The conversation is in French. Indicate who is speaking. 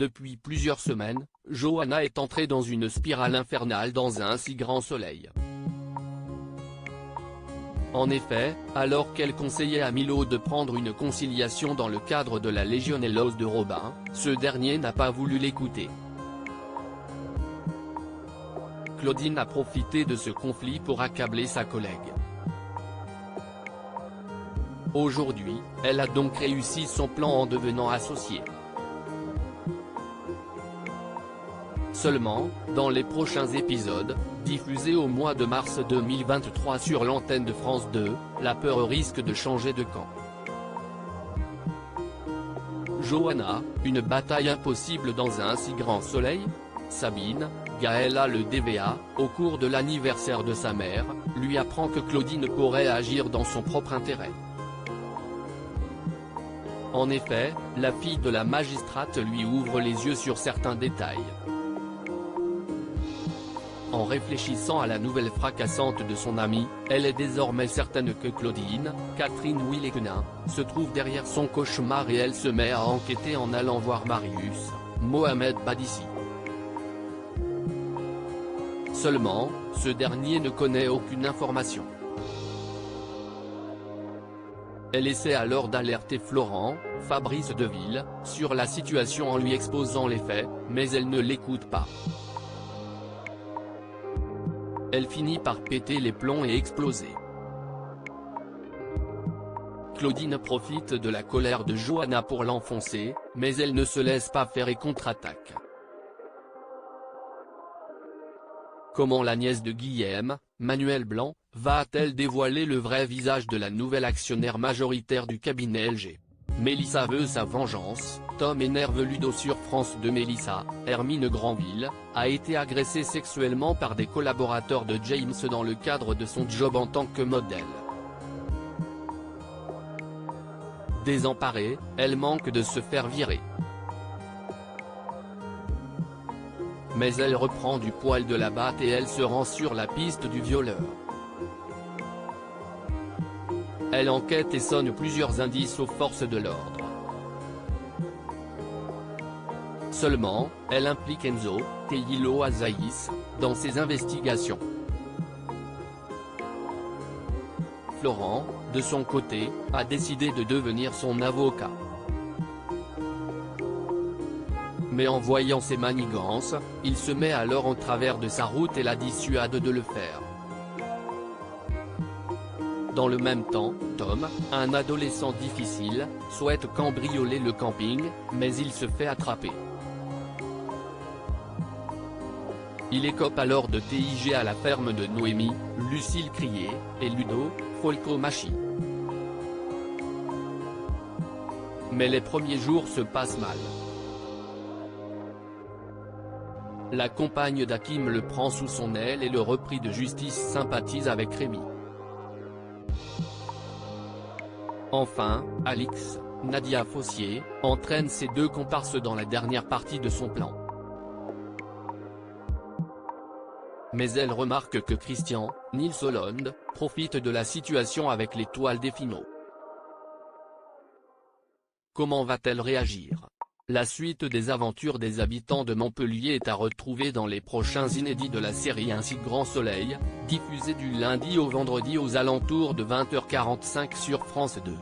Speaker 1: Depuis plusieurs semaines, Johanna est entrée dans une spirale infernale dans un si grand soleil. En effet, alors qu'elle conseillait à Milo de prendre une conciliation dans le cadre de la Legionellos de Robin, ce dernier n'a pas voulu l'écouter. Claudine a profité de ce conflit pour accabler sa collègue. Aujourd'hui, elle a donc réussi son plan en devenant associée. Seulement, dans les prochains épisodes, diffusés au mois de mars 2023 sur l'antenne de France 2, la peur risque de changer de camp. Johanna, une bataille impossible dans un si grand soleil? Sabine, Gaëlla le DVA, au cours de l'anniversaire de sa mère, lui apprend que Claudine pourrait agir dans son propre intérêt. En effet, la fille de la magistrate lui ouvre les yeux sur certains détails. En réfléchissant à la nouvelle fracassante de son amie, elle est désormais certaine que Claudine, Catherine Willekenin, se trouve derrière son cauchemar et elle se met à enquêter en allant voir Marius, Mohamed Badissi. Seulement, ce dernier ne connaît aucune information. Elle essaie alors d'alerter Florent, Fabrice Deville, sur la situation en lui exposant les faits, mais elle ne l'écoute pas. Elle finit par péter les plombs et exploser. Claudine profite de la colère de Johanna pour l'enfoncer, mais elle ne se laisse pas faire et contre-attaque. Comment la nièce de Guillaume, Manuel Blanc, va-t-elle dévoiler le vrai visage de la nouvelle actionnaire majoritaire du cabinet LG? Mélissa veut sa vengeance. Tom énerve Ludo sur France 2. Mélissa, Hermine Granville, a été agressée sexuellement par des collaborateurs de James dans le cadre de son job en tant que modèle. Désemparée, elle manque de se faire virer. Mais elle reprend du poil de la batte et elle se rend sur la piste du violeur. Elle enquête et sonne plusieurs indices aux forces de l'ordre. Seulement, elle implique Enzo, Teilo Azaïs, dans ses investigations. Florent, de son côté, a décidé de devenir son avocat. Mais en voyant ses manigances, il se met alors en travers de sa route et la dissuade de le faire. Dans le même temps, Tom, un adolescent difficile, souhaite cambrioler le camping, mais il se fait attraper. Il écope alors de TIG à la ferme de Noémie, Lucille Crié, et Ludo, Folcomachi. Mais les premiers jours se passent mal. La compagne d'Hakim le prend sous son aile et le repris de justice sympathise avec Rémi. Enfin, Alix, Nadia Fossier, entraîne ses deux comparses dans la dernière partie de son plan. Mais elle remarque que Christian, Nils Hollande, profite de la situation avec l'étoile des finaux. Comment va-t-elle réagir? La suite des aventures des habitants de Montpellier est à retrouver dans les prochains inédits de la série Un si grand soleil, diffusé du lundi au vendredi aux alentours de 20h45 sur France 2.